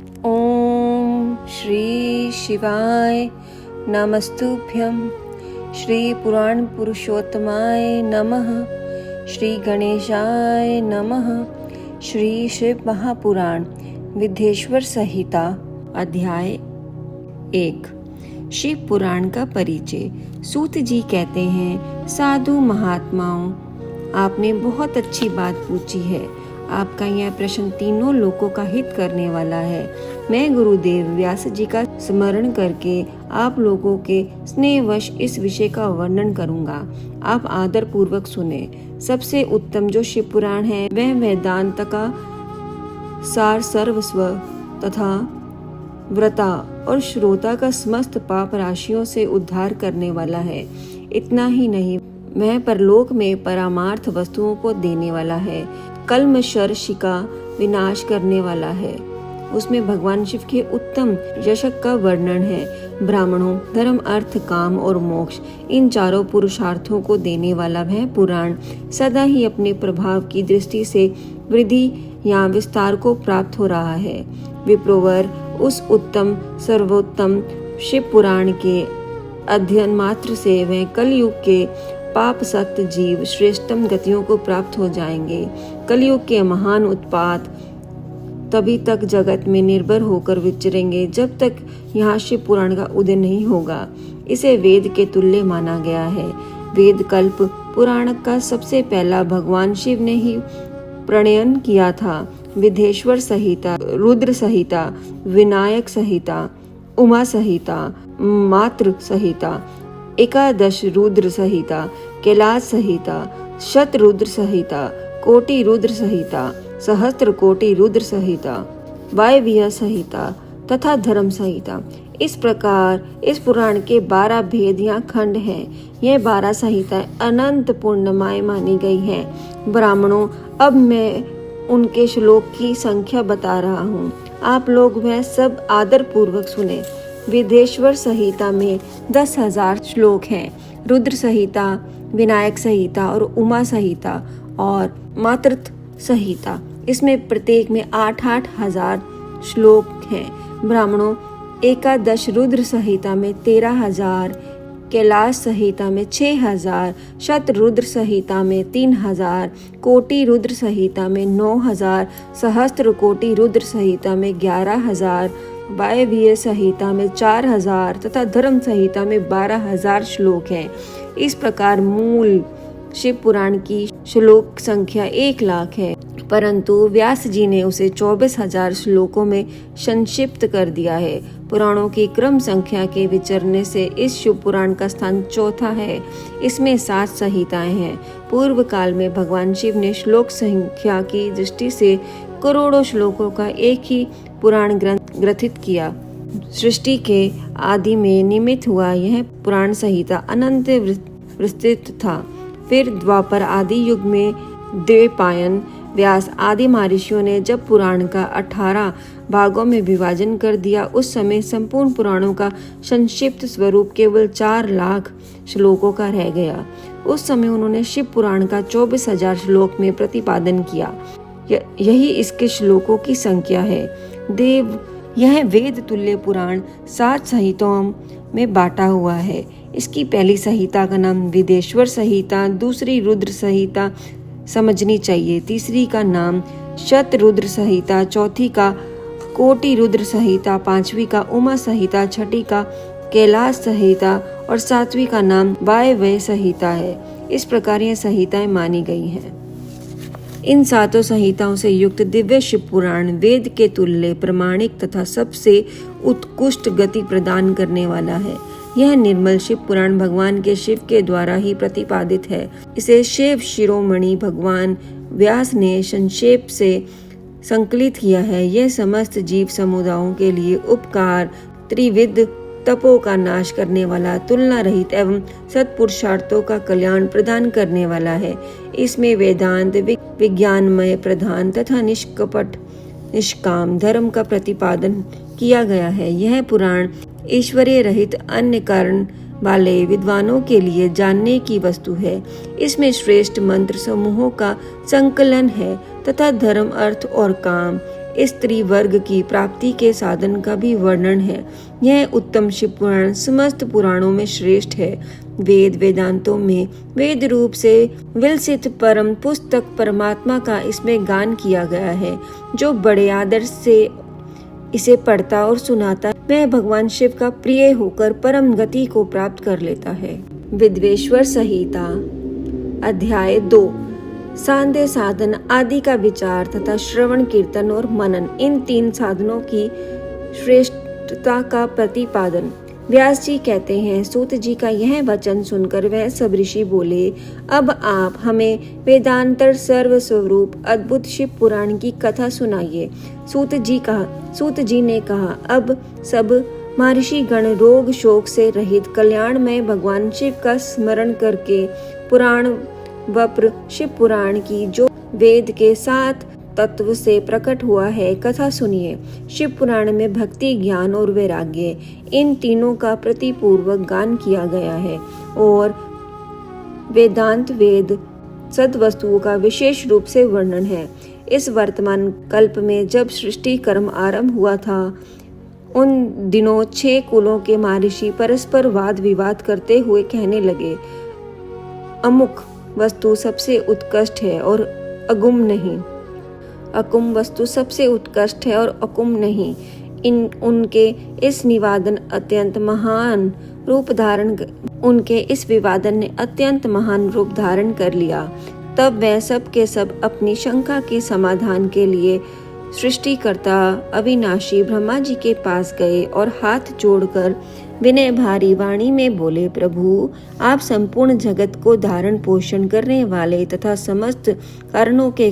ओम श्री शिवाय नमस्तुभ्यं। श्री पुराण पुरुषोत्तमाय नमः। श्री गणेशाय नमः। श्री शिव महापुराण विदेश्वर संहिता अध्याय 1। शिव पुराण का परिचय। सूत जी कहते हैं, साधु महात्माओं, आपने बहुत अच्छी बात पूछी है। आपका यह प्रश्न तीनों लोकों का हित करने वाला है। मैं गुरुदेव व्यास जी का स्मरण करके आप लोगों के स्नेहवश इस विषय का वर्णन करूंगा। आप आदर पूर्वक सुने। सबसे उत्तम जो शिव पुराण है वह वेदांत का सार सर्वस्व तथा व्रता और श्रोता का समस्त पाप राशियों से उद्धार करने वाला है। इतना ही नहीं, वह परलोक में परमार्थ वस्तुओं को देने वाला है। कल्मशर्ष का विनाश करने वाला है। उसमें भगवान शिव के उत्तम यशक का वर्णन है। ब्राह्मणों, धर्म, अर्थ, काम और मोक्ष, इन चारों पुरुषार्थों को देने वाला वह पुराण सदा ही अपने प्रभाव की दृष्टि से वृद्धि या विस्तार को प्राप्त हो रहा है। विप्रोवर, उस उत्तम सर्वोत्तम शिव पुराण के अध्ययन मात्र से वह कलयुग के पाप सक्त जीव श्रेष्ठतम गतियों को प्राप्त हो जाएंगे। कलयुग के महान उत्पात तभी तक जगत में निर्भर होकर विचरेंगे जब तक यहाँ शिव पुराण का उदय नहीं होगा। इसे वेद के तुल्य माना गया है। वेद कल्प पुराण का सबसे पहला भगवान शिव ने ही प्रणयन किया था। विदेश्वर संहिता, रुद्र संहिता, विनायक संहिता, उमा संहिता, मातृ संहिता, एकादश रुद्र संहिता, कैलाश संहिता, शत रुद्र संहिता, कोटि रुद्र संहिता, सहस्त्र कोटि रुद्र संहिता, वायव्य संहिता तथा धर्म संहिता। इस प्रकार इस पुराण के 12 भेद या खंड हैं। यह 12 संहिताएं अनंत पूर्णमाएं मानी गई हैं। ब्राह्मणों, अब मैं उनके श्लोक की संख्या बता रहा हूँ। आप लोग वह सब आदर पूर्वक सुने। विदेश्वर संहिता में 10,000 श्लोक हैं। रुद्र संहिता, विनायक संहिता और उमा संहिता और मातृ संहिता, इसमें प्रत्येक में 8-8 हजार श्लोक हैं। ब्राह्मणों, एकादश रुद्र संहिता में 13,000, कैलाश संहिता में 6,000, शत रुद्र संहिता में 3,000, कोटि रुद्र संहिता में 9,000, सहस्त्र कोटि रुद्र संहिता में 11,000, वायव्य संहिता में 4,000 तथा धर्म संहिता में 12,000 श्लोक हैं। इस प्रकार मूल शिव पुराण की श्लोक संख्या 1,00,000 है, परंतु व्यास जी ने उसे 24,000 श्लोकों में संक्षिप्त कर दिया है। पुराणों की क्रम संख्या के विचरने से इस शिव पुराण का स्थान चौथा है। इसमें 7 संहिताएं हैं। पूर्व काल में भगवान शिव ने श्लोक संख्या की दृष्टि से करोड़ों श्लोकों का एक ही पुराण ग्रंथ ग्रथित किया। सृष्टि के आदि में निमित्त हुआ यह पुराण संहिता अनंत विस्तृत था। फिर द्वापर आदि युग में द्वैपायन, व्यास आदि महर्षियों ने जब पुराण का 18 भागों में विभाजन कर दिया, उस समय संपूर्ण पुराणों का संक्षिप्त स्वरूप केवल 4,00,000 श्लोकों का रह गया। उस समय उन्होंने शिव पुराण का 24,000 श्लोक में प्रतिपादन किया। यही इसके श्लोकों की संख्या है। देव, यह वेद तुल्य पुराण 7 संहिताओं में बांटा हुआ है। इसकी पहली संहिता का नाम विदेश्वर संहिता, दूसरी रुद्र संहिता समझनी चाहिए, तीसरी का नाम शत रुद्र संहिता, चौथी का कोटि रुद्र संहिता, पांचवी का उमा संहिता, छठी का कैलाश संहिता और 7वीं का नाम वायव्य संहिता है। इस प्रकार यह संहिताएं मानी गई हैं। इन 7 संहिताओं से युक्त दिव्य शिव पुराण वेद के तुल्य प्रमाणिक तथा सबसे उत्कृष्ट गति प्रदान करने वाला है। यह निर्मल शिव पुराण भगवान के शिव के द्वारा ही प्रतिपादित है। इसे शिव शिरोमणि भगवान व्यास ने संक्षेप से संकलित किया है। यह समस्त जीव समुदायों के लिए उपकार, त्रिविध तपों का नाश करने वाला, तुलना रहित एवं सत्पुरुषार्थों का कल्याण प्रदान करने वाला है। इसमें वेदांत, विज्ञानमय प्रधान तथा निष्कपट निष्काम धर्म का प्रतिपादन किया गया है। यह पुराण ईश्वरीय रहित अन्य कारण वाले विद्वानों के लिए जानने की वस्तु है। इसमें श्रेष्ठ मंत्र समूहों का संकलन है तथा धर्म, अर्थ और काम स्त्री वर्ग की प्राप्ति के साधन का भी वर्णन है। यह उत्तम शिव पुराण समस्त पुराणों में श्रेष्ठ है। वेद वेदांतों में वेद रूप से विलसित परम पुस्तक परमात्मा का इसमें गान किया गया है। जो बड़े आदर से इसे पढ़ता और सुनाता वह भगवान शिव का प्रिय होकर परम गति को प्राप्त कर लेता है। विद्वेश्वर संहिता अध्याय 2 सांध्य साधन आदि का विचार तथा श्रवण कीर्तन और मनन, इन 3 साधनों की श्रेष्ठता का प्रतिपादन। व्यास जी कहते हैं, सूत जी का यह वचन सुनकर वह सब ऋषि बोले, अब आप हमें वेदांतर सर्व स्वरूप अद्भुत शिव पुराण की कथा सुनाइए। सूत जी ने कहा, अब सब महर्षि गण रोग शोक से रहित कल्याणमय भगवान शिव का स्मरण करके पुराण वप्र शिव पुराण की जो वेद के 7 तत्व से प्रकट हुआ है कथा सुनिए। शिव पुराण में भक्ति, ज्ञान और वैराग्य, इन तीनों का प्रतिपूर्वक गान किया गया है और वेदांत वेद सद्वस्तुओं का विशेष रूप से वर्णन है। इस वर्तमान कल्प में जब सृष्टि कर्म आरंभ हुआ था, उन दिनों 6 कुलों के महर्षि परस्पर वाद विवाद करते हुए कहने लगे, अमुक वस्तु सबसे उत्कृष्ट है और अगुम नहीं, अकुम वस्तु सबसे उत्कृष्ट है और अकुम नहीं। उनके इस विवादन ने अत्यंत महान रूप धारण कर लिया। तब वह सब के सब अपनी शंका के समाधान के लिए सृष्टिकर्ता अविनाशी ब्रह्मा जी के पास गए और हाथ जोड़कर विनय भारी वाणी में बोले, प्रभु आप संपूर्ण जगत को धारण पोषण करने वाले तथा समस्त कारणों के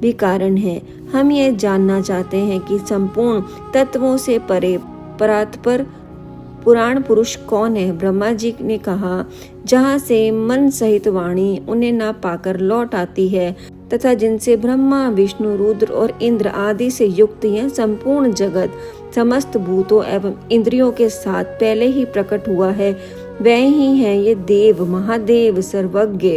भी कारण हैं। हम ये जानना चाहते हैं कि संपूर्ण तत्वों से परे परात्पर पुराण पुरुष कौन है। ब्रह्मा जी ने कहा, जहाँ से मन सहित वाणी उन्हें ना पाकर लौट आती है तथा जिनसे ब्रह्मा विष्णु रुद्र और इंद्र आदि से युक्त यह संपूर्ण जगत समस्त भूतों एवं इंद्रियों के साथ पहले ही प्रकट हुआ है, वह ही है ये देव महादेव सर्वज्ञ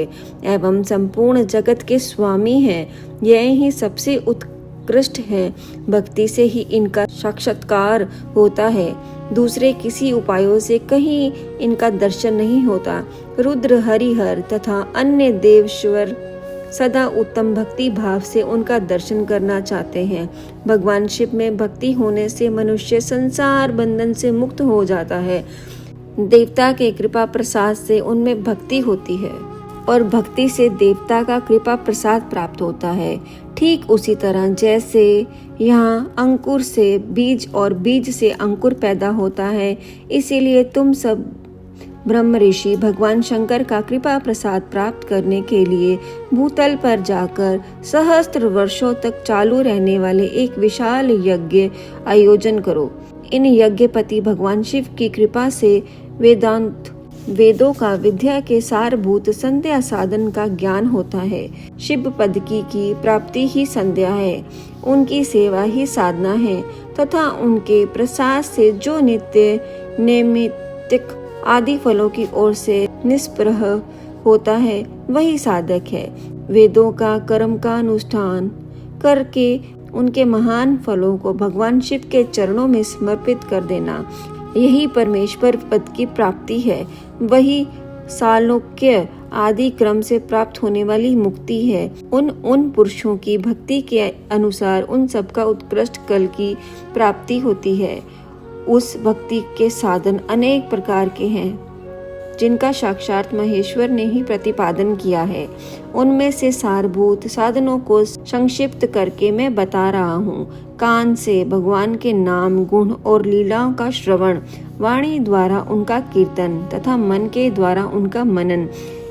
एवं संपूर्ण जगत के स्वामी हैं। यह ही सबसे उत्कृष्ट है। भक्ति से ही इनका साक्षात्कार होता है, दूसरे किसी उपायों से कहीं इनका दर्शन नहीं होता। रुद्र हरिहर तथा अन्य देवश्वर सदा उत्तम भक्ति भाव से उनका दर्शन करना चाहते हैं। भगवान शिव में भक्ति होने से मनुष्य संसार बंधन से मुक्त हो जाता है। देवता के कृपा प्रसाद से उनमें भक्ति होती है और भक्ति से देवता का कृपा प्रसाद प्राप्त होता है। ठीक उसी तरह जैसे यहाँ अंकुर से बीज और बीज से अंकुर पैदा होता है, इसीलिए तुम सब ब्रह्म ऋषि भगवान शंकर का कृपा प्रसाद प्राप्त करने के लिए भूतल पर जाकर सहस्त्र वर्षों तक चालू रहने वाले एक विशाल यज्ञ आयोजन करो। इन यज्ञपति भगवान शिव की कृपा से वेदों का विद्या के सारभूत संध्या साधन का ज्ञान होता है। शिव पद की प्राप्ति ही संध्या है, उनकी सेवा ही साधना है तथा उनके प्रसाद से जो नित्य नैमित्तिक आदि फलों की ओर से निष्प्रह होता है वही साधक है। वेदों का कर्म का अनुष्ठान करके उनके महान फलों को भगवान शिव के चरणों में समर्पित कर देना, यही परमेश्वर पद की प्राप्ति है। वही सालोक्य आदि क्रम से प्राप्त होने वाली मुक्ति है। उन पुरुषों की भक्ति के अनुसार उन सब का उत्कृष्ट कल की प्राप्ति होती है। उस भक्ति के साधन अनेक प्रकार के हैं जिनका साक्षात महेश्वर ने ही प्रतिपादन किया है। उनमें से सारभूत साधनों को संक्षिप्त करके मैं बता रहा हूँ। कान से भगवान के नाम गुण और लीलाओं का श्रवण, वाणी द्वारा उनका कीर्तन तथा मन के द्वारा उनका मनन,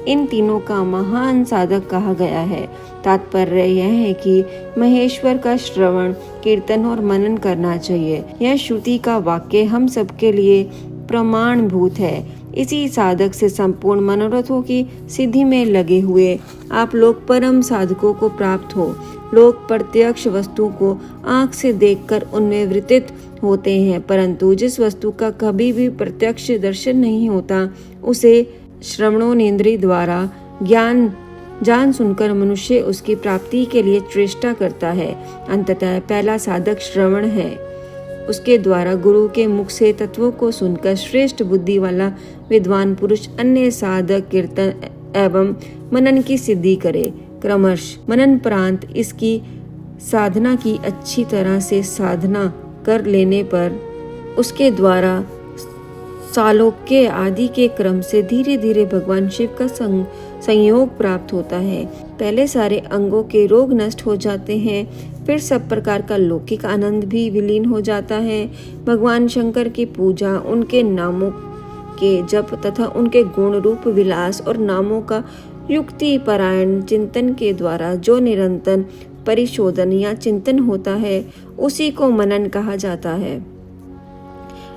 इन तीनों का महान साधक कहा गया है। तात्पर्य यह है कि महेश्वर का श्रवण कीर्तन और मनन करना चाहिए। यह श्रुति का वाक्य हम सबके लिए प्रमाणभूत है। इसी साधक से संपूर्ण मनोरथों की सिद्धि में लगे हुए आप लोग परम साधकों को प्राप्त हो। लोग प्रत्यक्ष वस्तु को आंख से देखकर उनमें वृत्तित होते हैं, परंतु जिस वस्तु का कभी भी प्रत्यक्ष दर्शन नहीं होता उसे श्रवणोनेन्द्रिय द्वारा ज्ञान जान सुनकर मनुष्य उसकी प्राप्ति के लिए चेष्टा करता है। अंततः पहला साधक श्रवण है। उसके द्वारा गुरु के मुख से तत्वों को सुनकर श्रेष्ठ बुद्धि वाला विद्वान पुरुष अन्य साधक कीर्तन एवं मनन की सिद्धि करे। क्रमश मननपरांत इसकी साधना की अच्छी तरह से साधना कर लेने पर उसके द्वारा सालोक्य आदि के क्रम से धीरे धीरे भगवान शिव का संयोग प्राप्त होता है। पहले सारे अंगों के रोग नष्ट हो जाते हैं, फिर सब प्रकार का लौकिक आनंद भी विलीन हो जाता है। भगवान शंकर की पूजा, उनके नामों के जप तथा उनके गुण रूप विलास और नामों का युक्ति परायण चिंतन के द्वारा जो निरंतर परिशोधन या चिंतन होता है, उसी को मनन कहा जाता है।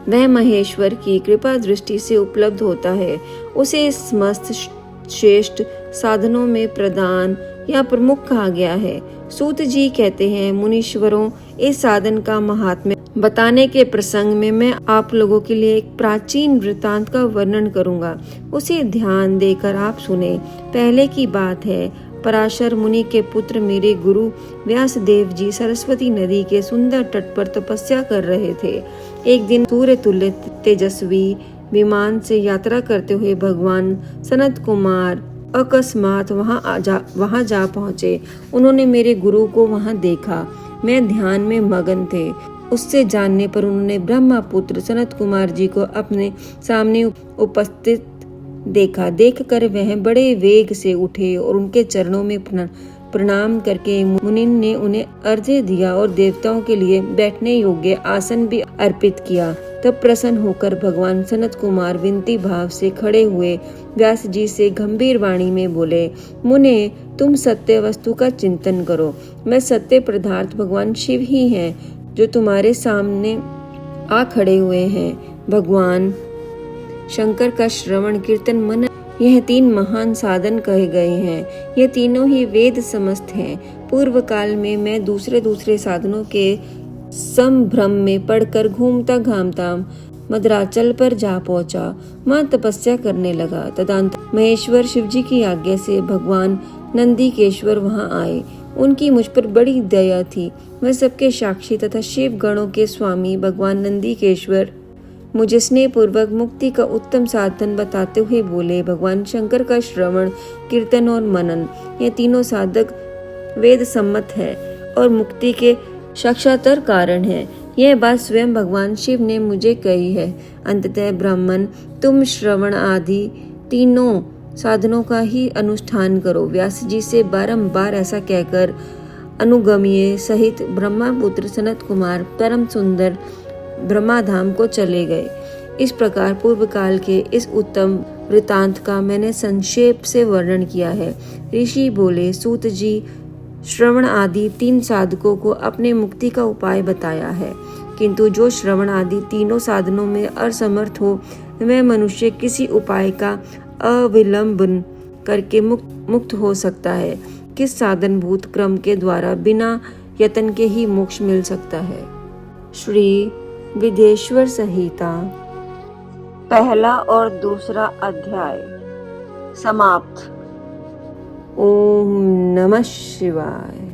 वह महेश्वर की कृपा दृष्टि से उपलब्ध होता है। उसे समस्त श्रेष्ठ साधनों में प्रधान या प्रमुख कहा गया है। सूत जी कहते हैं, मुनीश्वरों, इस साधन का महात्म्य बताने के प्रसंग में मैं आप लोगों के लिए एक प्राचीन वृत्तांत का वर्णन करूंगा। उसे ध्यान देकर आप सुने। पहले की बात है, पराशर मुनि के पुत्र मेरे गुरु व्यास देव जी सरस्वती नदी के सुंदर तट पर तपस्या कर रहे थे। एक दिन सूर्य तुल्य तेजस्वी विमान से यात्रा करते हुए भगवान सनत कुमार अकस्मात वहां जा पहुंचे। उन्होंने मेरे गुरु को वहां देखा। मैं ध्यान में मगन थे। उससे जानने पर उन्होंने ब्रह्मपुत्र सनत कुमार जी को अपने सामने उपस्थित देखा। देखकर वह बड़े वेग से उठे और उनके चरणों में प्रणाम करके मुनि ने उन्हें अर्घ्य दिया और देवताओं के लिए बैठने योग्य आसन भी अर्पित किया। तब प्रसन्न होकर भगवान सनत कुमार विनती भाव से खड़े हुए व्यास जी से गंभीर वाणी में बोले, मुने, तुम सत्य वस्तु का चिंतन करो। मैं सत्य पदार्थ भगवान शिव ही हैं जो तुम्हारे सामने आ खड़े हुए हैं। भगवान शंकर का श्रवण कीर्तन मनन, यह तीन महान साधन कहे गए हैं। ये तीनों ही वेद समस्त हैं। पूर्व काल में मैं दूसरे साधनों के संभ्रम में पड़कर घूमता घामता मद्राचल पर जा पहुंचा। वहां तपस्या करने लगा। तदंतर महेश्वर शिवजी की आज्ञा से भगवान नंदीकेश्वर वहां आए। उनकी मुझ पर बड़ी दया थी। वह सबके साक्षी तथा शिव गणों के स्वामी भगवान नंदीकेश्वर मुझे स्नेह पूर्वक मुक्ति का उत्तम साधन बताते हुए बोले, भगवान शंकर का श्रवण कीर्तन और मनन, ये तीनों साधक वेद सम्मत है और मुक्ति के साक्षात्कार कारण है। यह बात स्वयं भगवान शिव ने मुझे कही है। अंततः ब्राह्मण, तुम श्रवण आदि तीनों साधनों का ही अनुष्ठान करो। व्यास जी से बारंबार ऐसा कहकर अनुगमिये सहित ब्रह्मपुत्र सनत कुमार परम सुंदर ब्रह्माधाम को चले गए। इस प्रकार पूर्व काल के इस उत्तम वृतांत का मैंने संक्षेप से वर्णन किया है। ऋषि बोले, सूत जी, श्रवण आदि तीन साधकों को अपने मुक्ति का उपाय बताया है, किंतु जो श्रवण आदि तीनों साधनों में असमर्थ हो, वह मनुष्य किसी उपाय का अवलंबन करके मुक्त हो सकता है। किस साधनभूत क्रम के द्वारा बिना यत्न के ही मोक्ष मिल सकता है। श्री विदेश्वर संहिता पहला और दूसरा अध्याय समाप्त। ओम नमः शिवाय।